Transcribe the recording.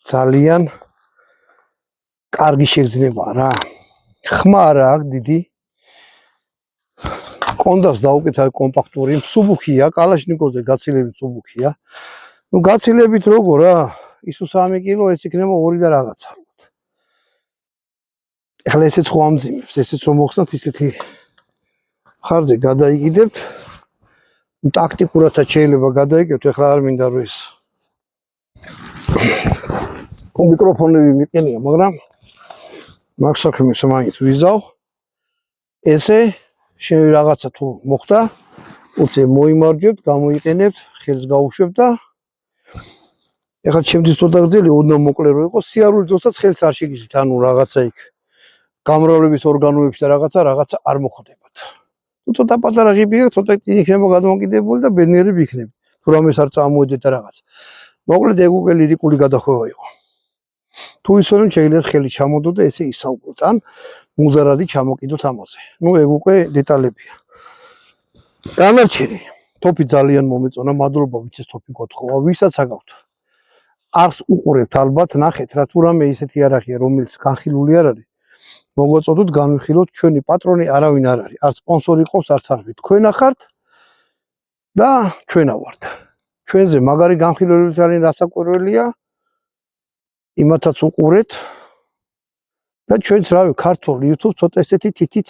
ძალიან კარგი შეგრძნებაა რა. ხმა არა აქვს დიდი. კონდავს დაუკეთა კომპაქტური, მსუბუქია, კალაშნიკოვზე გაცილებით მსუბუქია. ნუ გაცილებით როგორ რა? ისო 3 კილო ეს იქნება 2 და რაღაცა. ეხლა ესეც ხო ამძიმებს, ესეც რომ მოხსნათ ისეთი ხარჯზე გადაიგიდებთ. ტაქტიკურადაც შეიძლება გადაიგებთ, ეხლა არ მინდა რომ ეს მიკროფონები მიყენია, მაგრამ მაგ საქმეს მაინც ვიზავ. ესე შენ რაღაცა თუ მოხდა, უცე მოიმარჯვებთ, გამოიყენებთ, ხელს გაუშვებთ და ეხლა ჩემთვის ცოტა გრძელი, ოდნავ მოკლე რო იყოს, სიარულის დროსაც ხელს არ შეგიძლით, ანუ რაღაცა იქ გამრავლების ორგანოებში და რაღაცა არ მოხდებათ. თუ ცოტა პატარა ღიბი აქვს, ცოტა იქნება გადამოკიდებული და ბედნიერები იქნებით. თუ რამეს არ წამოედეთ და რაღაც. მოკლედ ეგ უკვე ლირიკული გადახვევა იყო. თუ ისე რომ შეიძლება ხელი ჩამოდო და ესე ისაუბროთ, ან მუზარადი ჩამოკიდოთ ამაზე. ნუ ეგ უკვე დეტალებია. დანარჩენი თოფი ძალიან მომეწონა, მადლობა ვიც ეს თოფი გოთხოვა, ვისაც აგავთ. არს უყურებთ ალბათ, ნახეთ რა თუ რამე ისეთი არახია, რომელიც განხილული არ არის. მოგვაწოდოთ, განვიხილოთ, ჩვენი პატრონი არავინ არ არის. არ სპონსორი ყავს, არც არაფერი. თქვენ ახართ და ჩვენა ვართ. ჩვენზე მაგარი განხილველი ძალიან რასაკვირველია. იმათაც უყურეთ და ჩვენც რავი ქართულ YouTube ცოტა ესეთი თითით